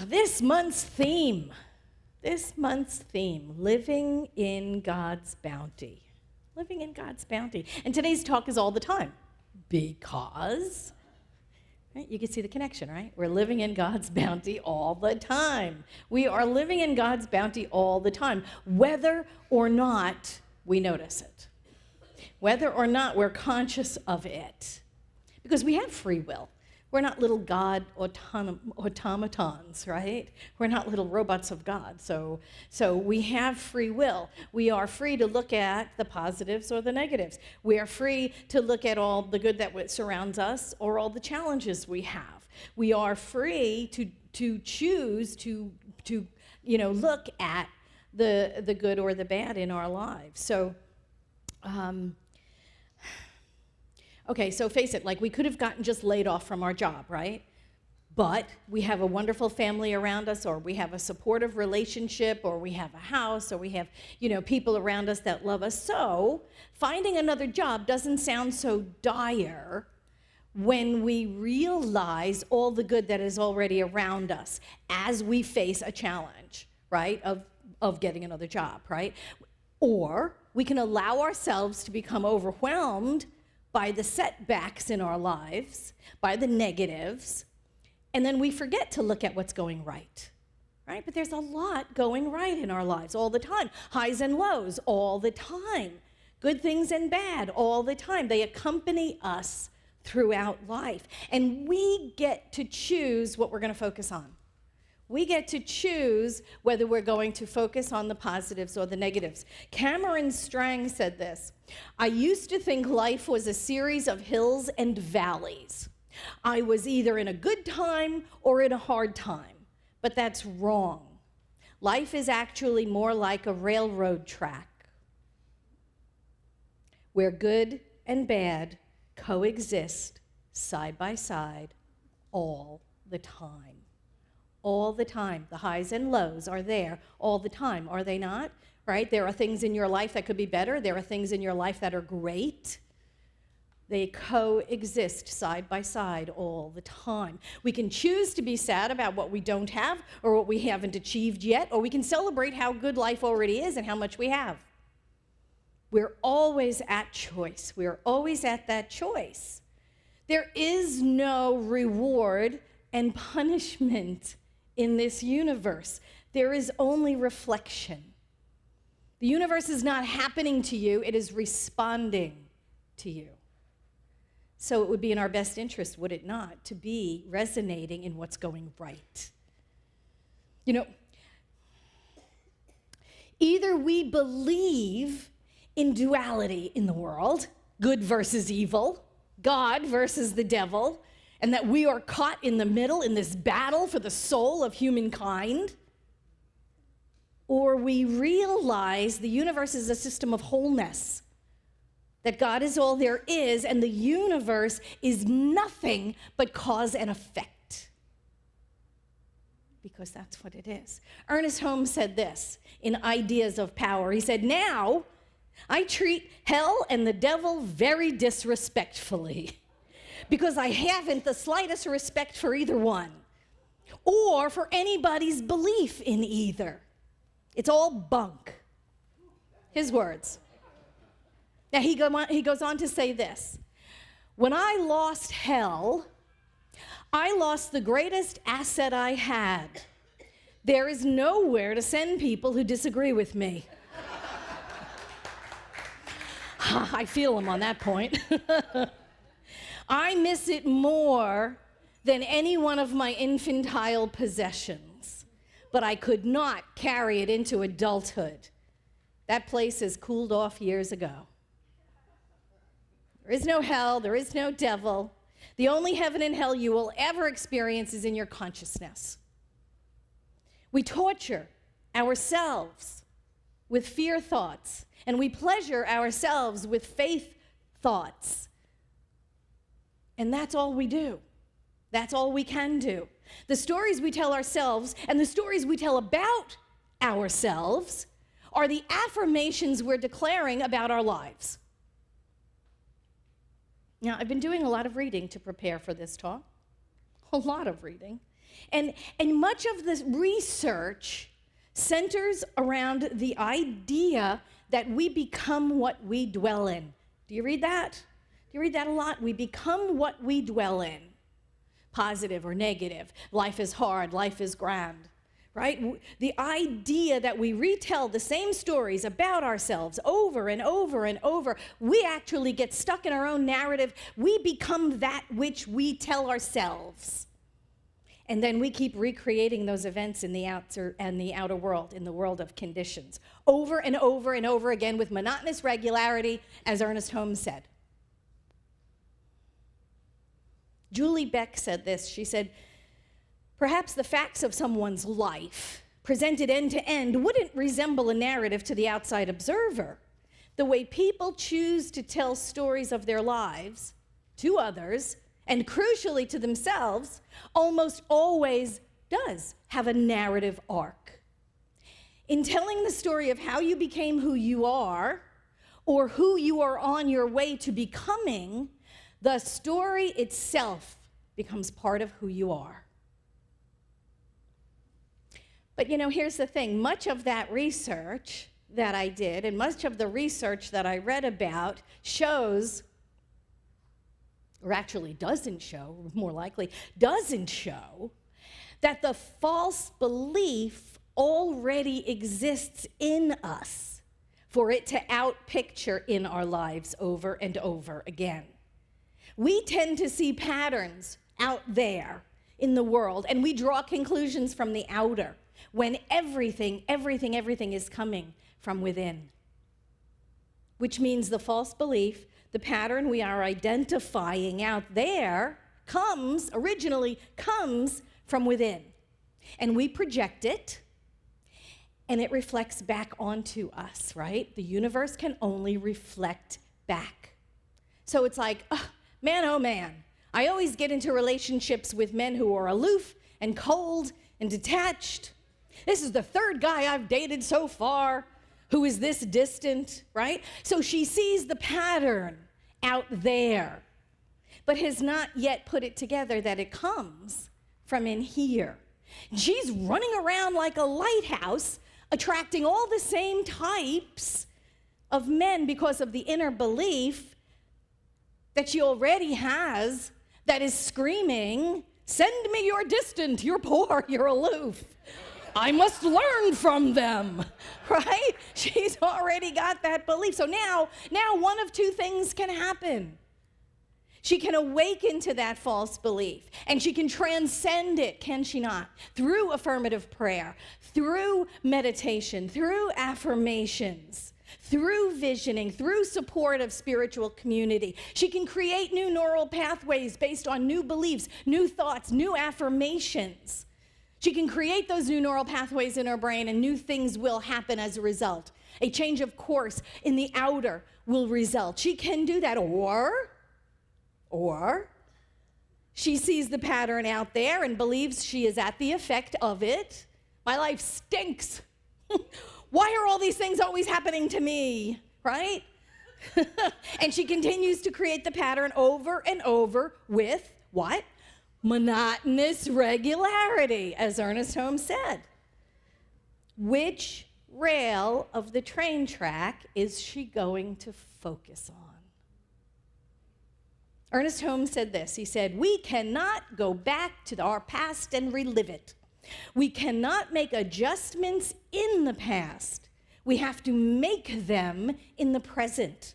This month's theme, living in God's bounty. Living in God's bounty. And today's talk is all the time because, right, you can see the connection, right? We're living in God's bounty all the time. We are living in God's bounty all the time, whether or not we notice it, whether or not we're conscious of it, because we have free will. We're not little God automatons, right? We're not little robots of God. So we have free will. We are free to look at the positives or the negatives. We are free to look at all the good that surrounds us or all the challenges we have. We are free to choose to look at the good or the bad in our lives. So. Okay, so face it, like we could have gotten just laid off from our job, right? But we have a wonderful family around us, or we have a supportive relationship, or we have a house, or we have, people around us that love us. So finding another job doesn't sound so dire when we realize all the good that is already around us as we face a challenge, right, of getting another job, right? Or we can allow ourselves to become overwhelmed by the setbacks in our lives, by the negatives, and then we forget to look at what's going right, right? But there's a lot going right in our lives all the time. Highs and lows all the time. Good things and bad all the time. They accompany us throughout life. And we get to choose what we're going to focus on. We get to choose whether we're going to focus on the positives or the negatives. Cameron Strang said this: I used to think life was a series of hills and valleys. I was either in a good time or in a hard time, but that's wrong. Life is actually more like a railroad track where good and bad coexist side by side all the time. All the time. The highs and lows are there all the time, are they not? Right? There are things in your life that could be better. There are things in your life that are great. They coexist side by side all the time. We can choose to be sad about what we don't have or what we haven't achieved yet, or we can celebrate how good life already is and how much we have. We're always at choice. We're always at that choice. There is no reward and punishment in this universe. There is only reflection. The universe is not happening to you, it is responding to you. So it would be in our best interest, would it not, to be resonating in what's going right. Either we believe in duality in the world, good versus evil, God versus the devil, and that we are caught in the middle in this battle for the soul of humankind, or we realize the universe is a system of wholeness, that God is all there is, and the universe is nothing but cause and effect, because that's what it is. Ernest Holmes said this in Ideas of Power. He said, now I treat hell and the devil very disrespectfully, because I haven't the slightest respect for either one or for anybody's belief in either. It's all bunk. His words. Now he goes on to say this: when I lost hell, I lost the greatest asset I had. There is nowhere to send people who disagree with me. I feel him on that point. I miss it more than any one of my infantile possessions, but I could not carry it into adulthood. That place has cooled off years ago. There is no hell, there is no devil. The only heaven and hell you will ever experience is in your consciousness. We torture ourselves with fear thoughts, and we pleasure ourselves with faith thoughts. And that's all we do. That's all we can do. The stories we tell ourselves and the stories we tell about ourselves are the affirmations we're declaring about our lives. Now, I've been doing a lot of reading to prepare for this talk. A lot of reading. And much of this research centers around the idea that we become what we dwell in. Do you read that? Do you read that a lot? We become what we dwell in. Positive or negative. Life is hard, life is grand, right? The idea that we retell the same stories about ourselves over and over and over, we actually get stuck in our own narrative. We become that which we tell ourselves. And then we keep recreating those events in the outer world, in the world of conditions, over and over and over again with monotonous regularity, as Ernest Holmes said. Julie Beck said this. She said, perhaps the facts of someone's life, presented end to end, wouldn't resemble a narrative to the outside observer. The way people choose to tell stories of their lives to others, and crucially to themselves, almost always does have a narrative arc. In telling the story of how you became who you are, or who you are on your way to becoming, the story itself becomes part of who you are. But here's the thing. Much of that research that I did, and much of the research that I read about shows, or actually doesn't show, more likely, doesn't show that the false belief already exists in us for it to outpicture in our lives over and over again. We tend to see patterns out there in the world, and we draw conclusions from the outer when everything is coming from within. Which means the false belief, the pattern we are identifying out there originally comes from within. And we project it, and it reflects back onto us, right? The universe can only reflect back. So it's like, oh man, I always get into relationships with men who are aloof and cold and detached. This is the third guy I've dated so far who is this distant, right? So she sees the pattern out there, but has not yet put it together that it comes from in here. She's running around like a lighthouse, attracting all the same types of men because of the inner belief that she already has that is screaming, send me your distant, you're poor, you're aloof. I must learn from them, right? She's already got that belief. So now one of two things can happen. She can awaken to that false belief, and she can transcend it, can she not? Through affirmative prayer, through meditation, through affirmations, through visioning, through support of spiritual community. She can create new neural pathways based on new beliefs, new thoughts, new affirmations. She can create those new neural pathways in her brain, and new things will happen as a result. A change of course in the outer will result. She can do that, or she sees the pattern out there and believes she is at the effect of it. My life stinks. Why are all these things always happening to me, right? And she continues to create the pattern over and over with what? Monotonous regularity, as Ernest Holmes said. Which rail of the train track is she going to focus on? Ernest Holmes said this. He said, we cannot go back to our past and relive it. We cannot make adjustments in the past. We have to make them in the present.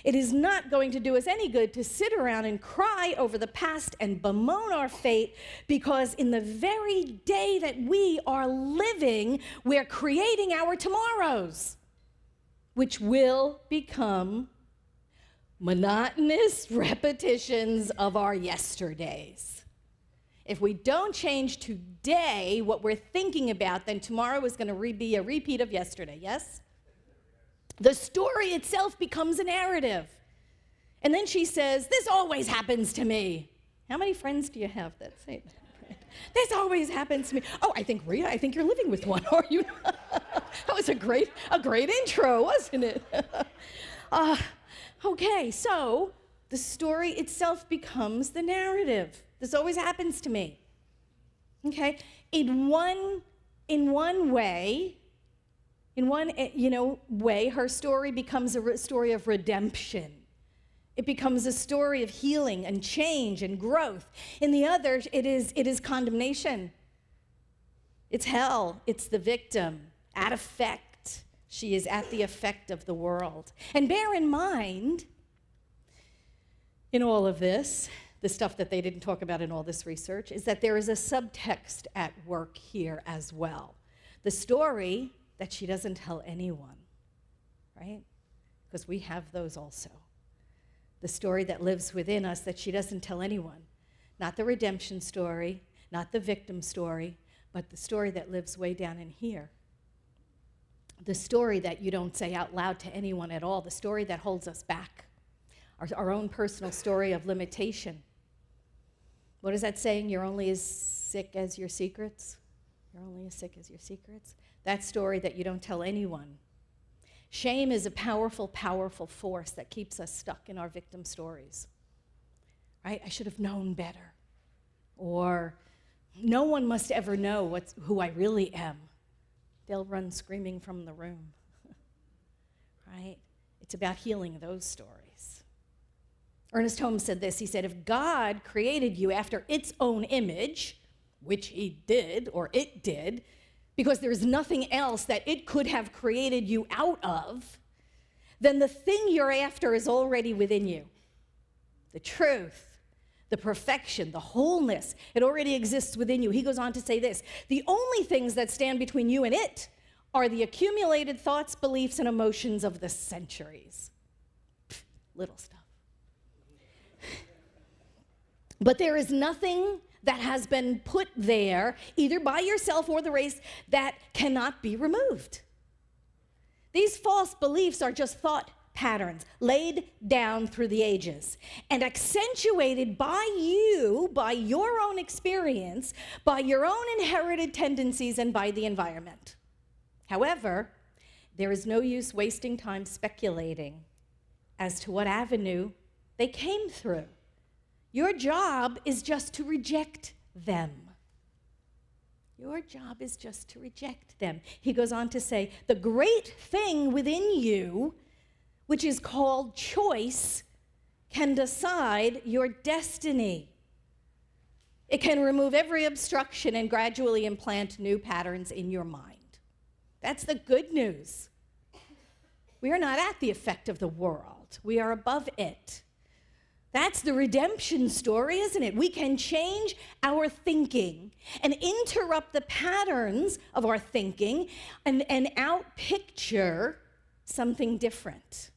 It is not going to do us any good to sit around and cry over the past and bemoan our fate, because in the very day that we are living, we're creating our tomorrows, which will become monotonous repetitions of our yesterdays. If we don't change today what we're thinking about, then tomorrow is going to be a repeat of yesterday, yes? The story itself becomes a narrative. And then she says, this always happens to me. How many friends do you have that say that? This always happens to me. Oh, I think, Rita, I think you're living with one, are you not? That was a great intro, wasn't it? Okay, so the story itself becomes the narrative. This always happens to me. Okay? In one way, her story becomes a story of redemption. It becomes a story of healing and change and growth. In the other, it is condemnation. It's hell. It's the victim. At effect. She is at the effect of the world. And bear in mind, in all of this, the stuff that they didn't talk about in all this research, is that there is a subtext at work here as well. The story that she doesn't tell anyone, right? Because we have those also. The story that lives within us that she doesn't tell anyone. Not the redemption story, not the victim story, but the story that lives way down in here. The story that you don't say out loud to anyone at all, the story that holds us back. Our own personal story of limitation. What is that saying? You're only as sick as your secrets? You're only as sick as your secrets? That story that you don't tell anyone. Shame is a powerful, powerful force that keeps us stuck in our victim stories. Right? I should have known better. Or no one must ever know who I really am. They'll run screaming from the room. Right? It's about healing those stories. Ernest Holmes said this. He said, if God created you after its own image, which he did, or it did, because there's nothing else that it could have created you out of, then the thing you're after is already within you. The truth, the perfection, the wholeness, it already exists within you. He goes on to say this, the only things that stand between you and it are the accumulated thoughts, beliefs, and emotions of the centuries. Little stuff. But there is nothing that has been put there, either by yourself or the race, that cannot be removed. These false beliefs are just thought patterns laid down through the ages and accentuated by you, by your own experience, by your own inherited tendencies, and by the environment. However, there is no use wasting time speculating as to what avenue they came through. Your job is just to reject them. Your job is just to reject them. He goes on to say, the great thing within you, which is called choice, can decide your destiny. It can remove every obstruction and gradually implant new patterns in your mind. That's the good news. We are not at the effect of the world. We are above it. That's the redemption story, isn't it? We can change our thinking and interrupt the patterns of our thinking and outpicture something different.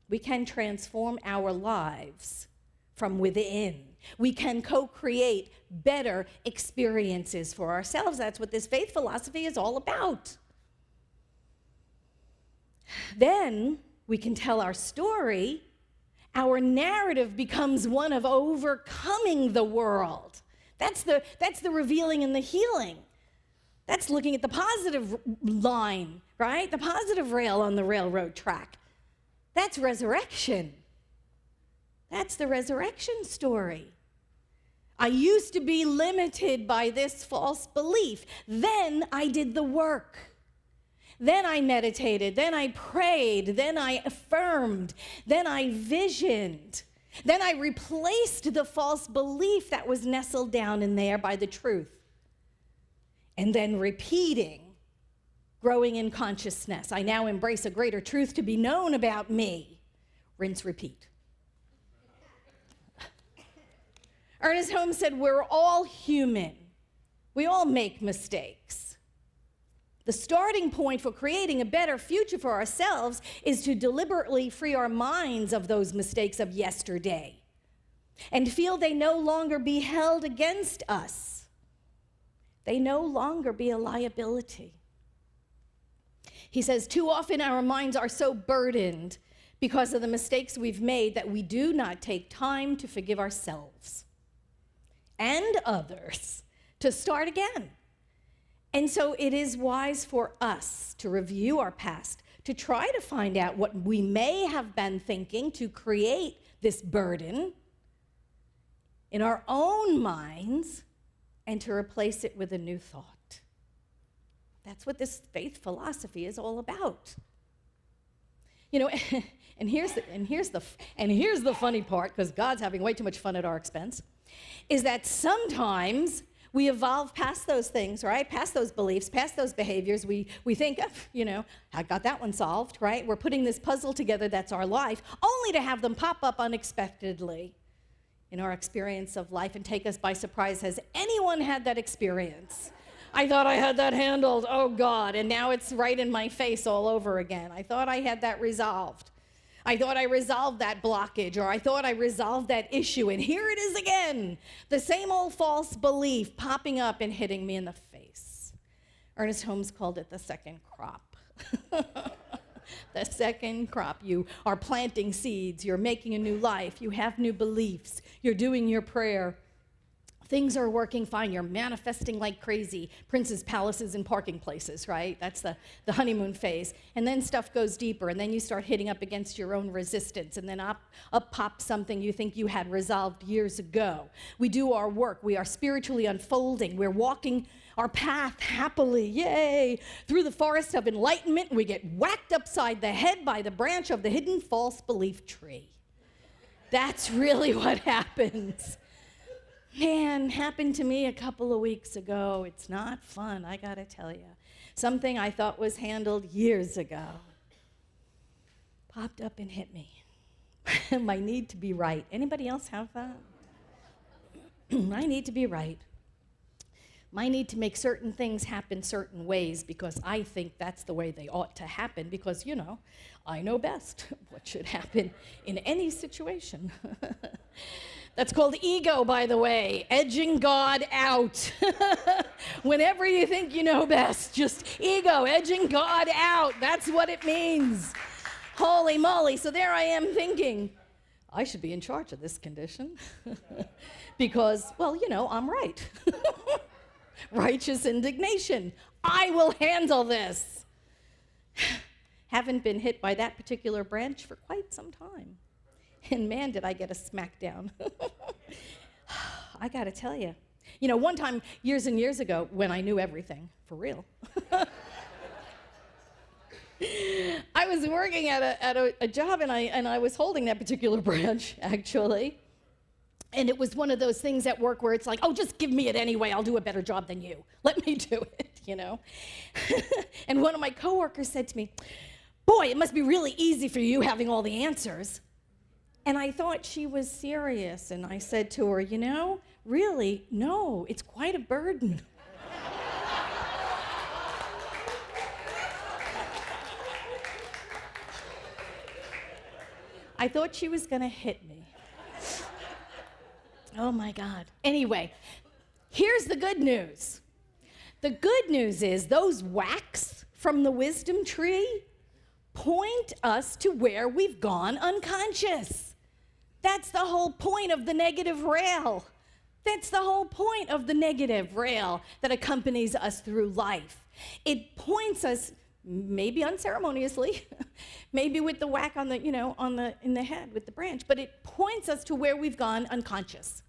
We can transform our lives from within. We can co-create better experiences for ourselves. That's what this faith philosophy is all about. Then we can tell our story. Our narrative becomes one of overcoming the world. That's the revealing and the healing. That's looking at the positive line, right? The positive rail on the railroad track. That's resurrection. That's the resurrection story. I used to be limited by this false belief. Then I did the work. Then I meditated, then I prayed, then I affirmed, then I visioned. Then I replaced the false belief that was nestled down in there by the truth. And then repeating, growing in consciousness. I now embrace a greater truth to be known about me. Rinse, repeat. Ernest Holmes said, we're all human. We all make mistakes. The starting point for creating a better future for ourselves is to deliberately free our minds of those mistakes of yesterday and feel they no longer be held against us. They no longer be a liability. He says, too often our minds are so burdened because of the mistakes we've made that we do not take time to forgive ourselves and others to start again. And so it is wise for us to review our past, to try to find out what we may have been thinking to create this burden in our own minds, and to replace it with a new thought. That's what this faith philosophy is all about. You know, and here's the funny part, because God's having way too much fun at our expense, is that sometimes we evolve past those things, right? Past those beliefs, past those behaviors. We think, I got that one solved, right? We're putting this puzzle together that's our life, only to have them pop up unexpectedly in our experience of life and take us by surprise. Has anyone had that experience? I thought I had that handled, oh God, and now it's right in my face all over again. I thought I had that resolved. I thought I resolved that blockage, or I thought I resolved that issue, and here it is again. The same old false belief popping up and hitting me in the face. Ernest Holmes called it the second crop. The second crop. You are planting seeds. You're making a new life. You have new beliefs. You're doing your prayer. Things are working fine. You're manifesting like crazy. Princes, palaces, and parking places, right? That's the honeymoon phase. And then stuff goes deeper, and then you start hitting up against your own resistance, and then up pops something you think you had resolved years ago. We do our work. We are spiritually unfolding. We're walking our path happily, yay, through the forest of enlightenment. We get whacked upside the head by the branch of the hidden false belief tree. That's really what happens. Man, happened to me a couple of weeks ago. It's not fun, I gotta tell you. Something I thought was handled years ago popped up and hit me. My need to be right. Anybody else have that? I need to be right. My need to make certain things happen certain ways because I think that's the way they ought to happen because, I know best what should happen in any situation. That's called ego, by the way, edging God out. Whenever you think you know best, just ego, edging God out. That's what it means. Holy moly. So there I am thinking, I should be in charge of this condition because, I'm right. Righteous indignation. I will handle this. Haven't been hit by that particular branch for quite some time. And man, did I get a smackdown. I got to tell you. One time, years and years ago, when I knew everything, for real, I was working at a job, and I was holding that particular branch, actually. And it was one of those things at work where it's like, oh, just give me it anyway. I'll do a better job than you. Let me do it, And one of my coworkers said to me, boy, it must be really easy for you having all the answers. And I thought she was serious. And I said to her, really, no, it's quite a burden. I thought she was going to hit me. Oh my God. Anyway, here's the good news. The good news is those whacks from the wisdom tree point us to where we've gone unconscious. That's the whole point of the negative rail. That's the whole point of the negative rail that accompanies us through life. It points us, maybe unceremoniously, maybe with the whack on the, in the head with the branch, but it points us to where we've gone unconscious,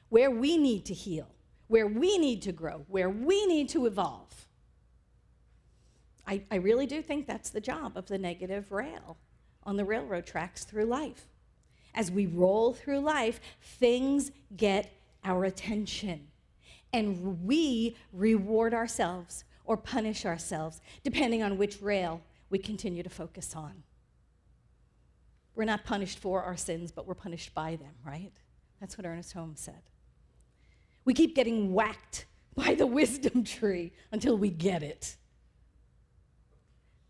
where we need to heal, where we need to grow, where we need to evolve. I really do think that's the job of the negative rail on the railroad tracks through life. As we roll through life, things get our attention, and we reward ourselves or punish ourselves, depending on which rail we continue to focus on. We're not punished for our sins, but we're punished by them, right? That's what Ernest Holmes said. We keep getting whacked by the wisdom tree until we get it.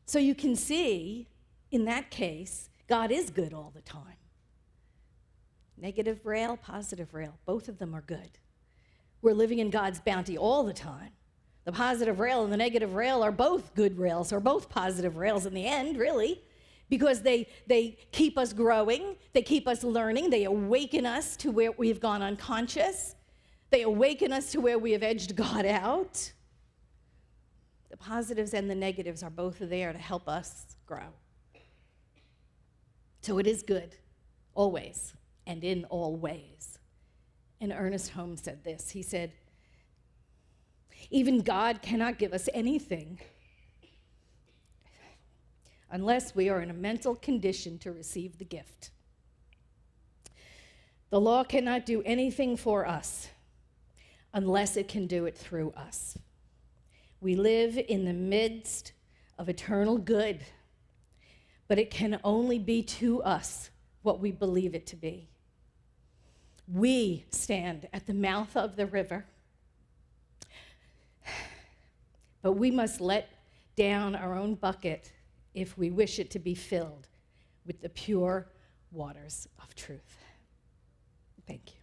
So you can see, in that case, God is good all the time. Negative rail, positive rail, both of them are good. We're living in God's bounty all the time. The positive rail and the negative rail are both good rails, or both positive rails in the end, really, because they keep us growing, they keep us learning, they awaken us to where we've gone unconscious, they awaken us to where we have edged God out. The positives and the negatives are both there to help us grow. So it is good, always, and in all ways. And Ernest Holmes said this. He said, Even God cannot give us anything unless we are in a mental condition to receive the gift. The law cannot do anything for us unless it can do it through us. We live in the midst of eternal good, but it can only be to us what we believe it to be. We stand at the mouth of the river, but we must let down our own bucket if we wish it to be filled with the pure waters of truth. Thank you.